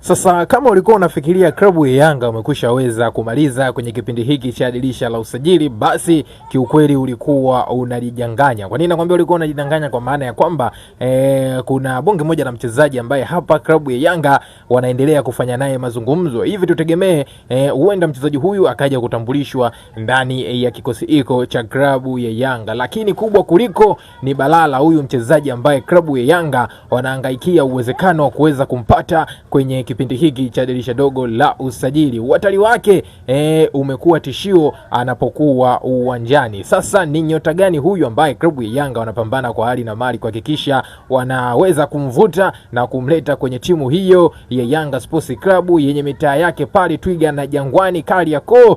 Sasa kama ulikuwa unafikiria klabu ya Yanga umekushaweza kumaliza kwenye kipindi hiki cha dirisha la usajili, basi kiukweli ulikuwa unajidanganya. Kwa nini nakwambia ulikuwa unajidanganya? Kwa maana ya kwamba kuna bonge moja la mchezaji ambaye hapa klabu ya Yanga wanaendelea kufanya naye mazungumzo. Hivi tutegemee huenda mchezaji huyu akaja kutambulishwa ndani ya kikosi hiko cha klabu ya Yanga. Lakini kubwa kuliko ni balala huyu mchezaji ambaye klabu ya Yanga wanahangaikia uwezekano wa kuweza kumpata kwenye kipindi hiki cha dirisha dogo la usajili. Uhatari wake umekuwa tishio anapokuwa uwanjani. Sasa ni nyota gani huyu ambaye klabu ya Yanga wanapambana kwa hali na mali kuhakikisha wanaweza kumvuta na kumleta kwenye timu hiyo ya Yanga Sports Club yenye mitaa yake pale Twiga na Jangwani Kariakoo?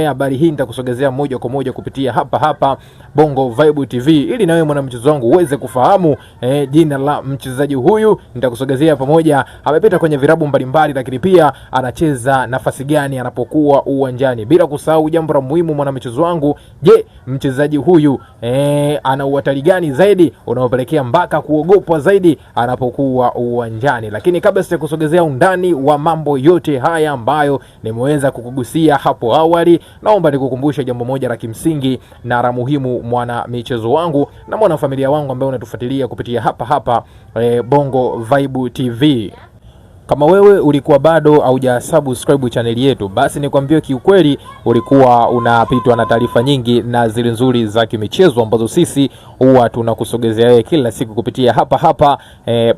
Habari hii nitakusogezea moja kwa moja kupitia hapa Bongo Vibe TV ili na wewe mwanamchezo wangu uweze kufahamu jina la mchezaji huyu. Nitakusogezea pamoja amepita kwenye virabu mbalimbali, lakini pia anacheza nafasi gani anapokuwa uwanjani. Bila kusahau jambo la muhimu mwanamchezo wangu, je, mchezaji huyu ana uhatari gani zaidi unaopelekea mpaka kuogopwa zaidi anapokuwa uwanjani? Lakini kabla sijakusogezea undani wa mambo yote haya ambayo nimeweza kukugusia hapo awali, naomba nikukumbushe jambo moja la kimsingi na la muhimu mwana michezo wangu na mwana familia wangu ambaye unatufuatilia kupitia hapa Bongo Vibe TV. Kama wewe ulikuwa bado hujasubscribe channel yetu, basi nikwambie kiukweli ulikuwa unapitwa na taarifa nyingi na zile nzuri za kimichezo ambazo sisi huwa tunakusogezea wewe kila siku kupitia hapa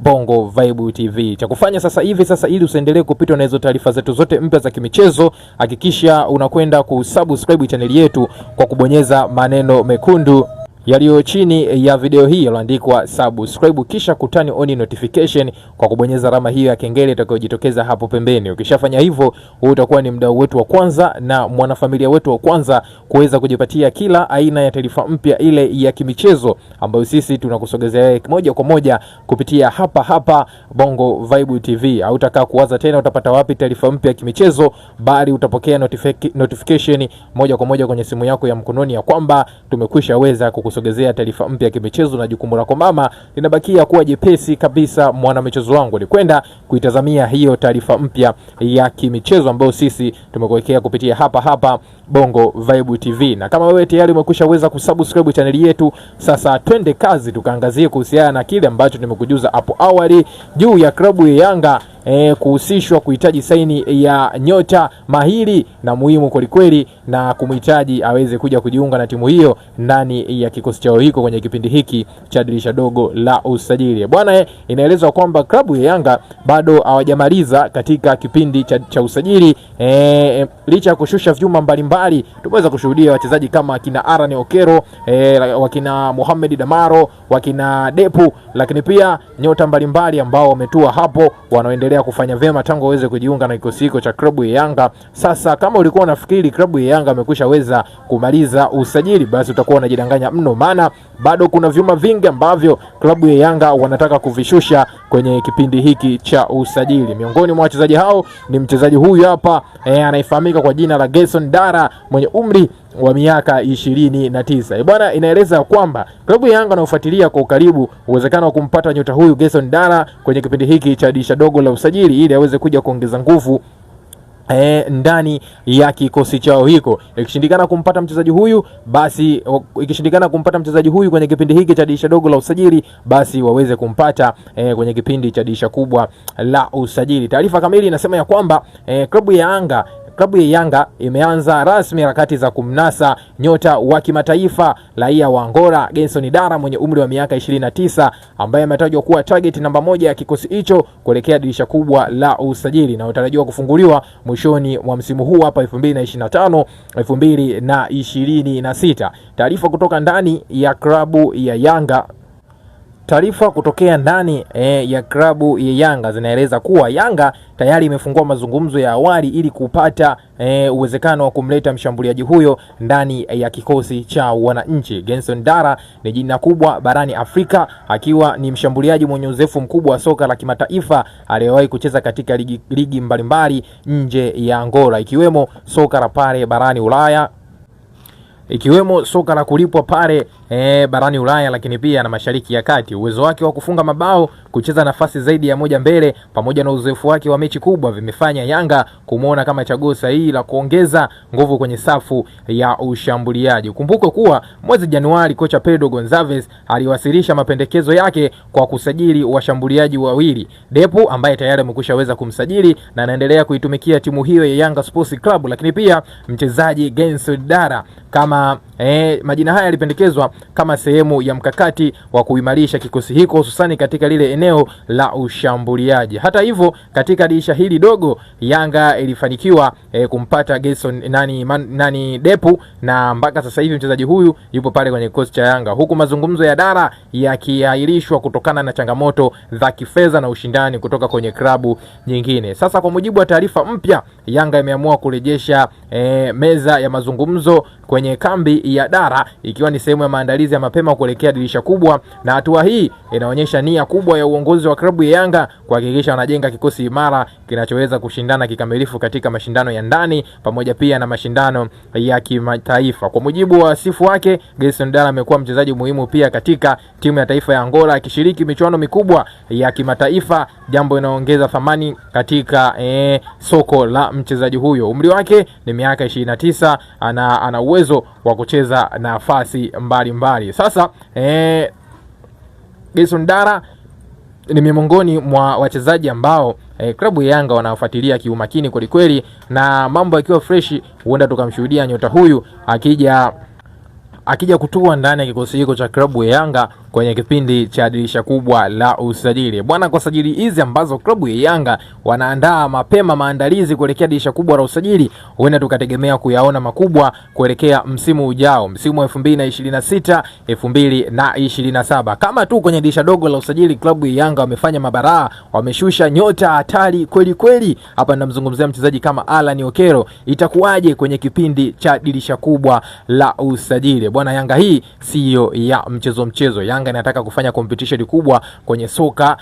Bongo Vibe TV. Cha kufanya sasa hivi ili usiendelee kupitwa na hizo taarifa zetu zote mpya za kimichezo, hakikisha unakwenda kusubscribe channel yetu kwa kubonyeza maneno mekundu yaliyo chini ya video hii yaliyoandikwa subscribe, kisha kutani on notification kwa kubonyeza alama hiyo ya kengele itakayojitokeza hapo pembeni. Ukishafanya hivyo, utakuwa ni mdau wetu wa kwanza na mwanafamilia wetu wa kwanza kuweza kujipatia kila aina ya taarifa mpya ile ya kimichezo ambayo sisi tunakusogezea moja kwa moja kupitia hapa Bongo Vibe TV. Hautakaa kuwaza tena utapata wapi taarifa mpya ya kimichezo, bali utapokea notification moja kwa moja kwenye simu yako ya mkononi ya kwamba tumekwishaweza kusogezea taarifa mpya ya kimichezo, na jukumu lako mama linabakia kuwa jepesi kabisa mwana michezo wangu, ni kwenda kuitazamia hiyo taarifa mpya ya kimichezo ambayo sisi tumekuwekea kupitia hapa Bongo Vibe TV. Na kama wewe tayari umekushaweza kusubscribe channel yetu, sasa twende kazi tukaangazie kuhusiana na kile ambacho nimekujuza hapo awali juu ya klabu ya Yanga kuhusishwa kuhitaji saini ya nyota mahiri na muhimu kweli na kumhitaji aweze kuja kujiunga na timu hiyo ndani ya kikosi chao hiko kwenye kipindi hiki cha dirisha dogo la usajili. Bwana, inaelezwa kwamba klabu ya Yanga bado hawajamaliza katika kipindi cha usajili. Licha ya kushusha vyuma mbalimbali, tumeweza kushuhudia wachezaji kama kina Arane Okero, wakina Mohamed Damaro, wakina Depu, lakini pia nyota mbalimbali ambao wametua hapo wanaendelea kufanya vyema tangu waweze kujiunga na kikosi hiko cha klabu ya Yanga. Sasa kama ulikuwa unafikiri klabu ya Yanga amekushaweza kumaliza usajili, basi utakuwa unajidanganya mno, maana bado kuna vyuma vingi ambavyo klabu ya Yanga wanataka kuvishusha kwenye kipindi hiki cha usajili. Miongoni mwa wachezaji hao ni mchezaji huyu hapa anayefahamika kwa jina la Gerson Dara mwenye umri wa miaka 29. Bwana, inaeleza kwamba klabu ya Yanga inafuatilia kwa ukaribu uwezekano wa kumpata nyota huyu Gerson Dara kwenye kipindi hiki cha dirisha dogo la usajili ili aweze kuja kuongeza nguvu ndani ya kikosi chao hiko. Ikishindikana kumpata mchezaji huyu kwenye kipindi hiki cha dirisha dogo la usajili, basi waweze kumpata kwenye kipindi cha dirisha kubwa la usajili. Taarifa kamili inasema ya kwamba klabu ya Yanga imeanza rasmi harakati za kumnasa nyota wa kimataifa raia wa Angola Gerson Dara mwenye umri wa miaka 29 ambaye ametajwa kuwa target namba 1 ya kikosi hicho kuelekea dirisha kubwa la usajili na utarajiwa kufunguliwa mwishoni mwa msimu huu hapa 2025-2026. Taarifa kutoka ndani ya klabu ya Yanga Taarifa kutokea ndani ya klabu ya Yanga zinaeleza kuwa Yanga tayari imefungua mazungumzo ya awali ili kupata uwezekano wa kumleta mshambuliaji huyo ndani ya kikosi cha wananchi. Gerson Dara ni jina kubwa barani Afrika, akiwa ni mshambuliaji mwenye uzoefu mkubwa wa soka la kimataifa aliyewahi kucheza katika ligi mbalimbali nje ya Angola, ikiwemo soka la pale barani Ulaya, ikiwemo soka la kulipwa pale barani Ulaya, lakini pia na Mashariki ya Kati. Uwezo wake wa kufunga mabao, kucheza nafasi zaidi ya moja mbele, pamoja na uzoefu wake wa mechi kubwa vimefanya Yanga kumuona kama chaguo sahihi la kuongeza nguvu kwenye safu ya ushambuliaji. Kumbuke kuwa mwezi Januari kocha Pedro Gonçalves aliwasilisha mapendekezo yake kwa kusajili washambuliaji wawili, Depu ambaye tayari amekushaweza kumsajili na anaendelea kuitumikia timu hiyo ya Yanga Sports Club, lakini pia mchezaji Gedson Dara. Kama majina haya yalipendekezwa kama sehemu ya mkakati wa kuimarisha kikosi hiko, hususani katika lile eneo la ushambuliaji. Hata hivyo, katika dirisha hili dogo Yanga ilifanikiwa kumpata Gedson Depu, na mpaka sasa hivi mchezaji huyu yupo pale kwenye kikosi cha Yanga, huku mazungumzo ya Dara yakiahirishwa kutokana na changamoto za kifedha na ushindani kutoka kwenye klabu nyingine. Sasa kwa mujibu wa taarifa mpya, Yanga imeamua kurejesha meza ya mazungumzo kwenye kambi ya Dara, ikiwa ni sehemu ya maandalizi ya mapema kuelekea dirisha kubwa, na hatua hii inaonyesha nia kubwa ya uongozi wa klabu ya Yanga kuhakikisha wanajenga kikosi imara kinachoweza kushindana kikamilifu katika mashindano ya ndani pamoja pia na mashindano ya kimataifa. Kwa mujibu wa sifu wake, Gedson Dara amekuwa mchezaji muhimu pia katika timu ya taifa ya Angola, akishiriki michuano mikubwa ya kimataifa, jambo linaloongeza thamani katika soko la mchezaji huyo. Umri wake ni miaka 29, ana uwezo wa kucheza nafasi mbalimbali. Sasa Gedson Dara ni miongoni mwa wachezaji ambao klabu ya Yanga wanafuatilia kiumakini kweli kweli, na mambo yakiwa fresh huenda tukamshuhudia nyota huyu akija kutua ndani ya kikosi hiko cha klabu ya Yanga kwenye kipindi cha dirisha kubwa la usajili. Bwana, kwa sajili hizi ambazo klabu ya Yanga wanaandaa mapema maandalizi kuelekea dirisha kubwa la usajili, huenda tukategemea kuyaona makubwa kuelekea msimu ujao, msimu wa 2026 2027. Kama tu kwenye dirisha dogo la usajili klabu ya Yanga wamefanya mabaraa, wameshusha nyota hatari kweli kweli. Hapa ninamzungumzia mchezaji kama Alan Okero. Itakuwaje kwenye kipindi cha dirisha kubwa la usajili? Bwana, Yanga hii sio ya mchezo. Yanga inataka kufanya competition kubwa kwenye soka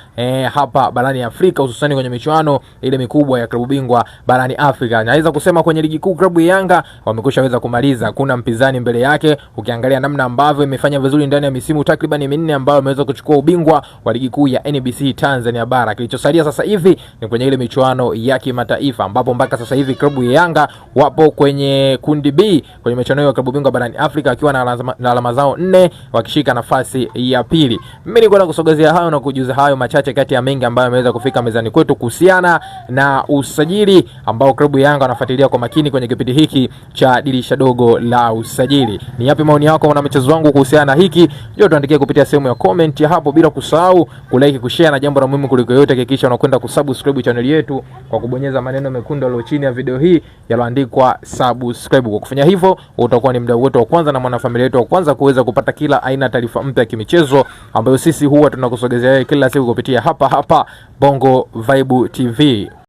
hapa barani Afrika, hususani kwenye michuano ile mikubwa ya klabu bingwa barani Afrika. Naweza kusema kwenye ligi kuu klabu ya Yanga wamekushaweza kumaliza, kuna mpinzani mbele yake. Ukiangalia namna ambavyo imefanya vizuri ndani ya misimu takriban 4 ambayo imeweza kuchukua ubingwa wa ligi kuu ya NBC Tanzania bara, kilichosalia sasa hivi ni kwenye ile michuano ya kimataifa, ambapo mpaka sasa hivi klabu ya Yanga wapo kwenye kundi B kwenye michuano ya klabu bingwa barani Afrika wakiwa na alama zao 4 wakishika nafasi ya pili. Mimi niko na kusogezea hayo na kujuza hayo machache kati ya mengi ambayo yameweza kufika mezani kwetu kuhusiana na usajili ambao klabu ya Yanga wanafuatilia kwa makini kwenye kipindi hiki cha dirisha dogo la usajili. Ni yapi maoni yako na mchezo wangu kuhusiana na hiki? Njoo tuandikie kupitia sehemu ya comment ya hapo, bila kusahau kulike, kushare, na jambo la muhimu kuliko yote hakikisha unakwenda kusubscribe channel yetu kwa kubonyeza maneno mekundu yaliyo chini ya video hii yaloandikwa subscribe. Kwa kufanya hivyo utakuwa ni mdau wetu wa kwanza na mwanafamilia wetu wa kwanza kuweza kupata kila aina taarifa mpya ya kimichezo ambayo sisi huwa tunakusogezea kila siku kupitia hapa Bongo Vibe TV.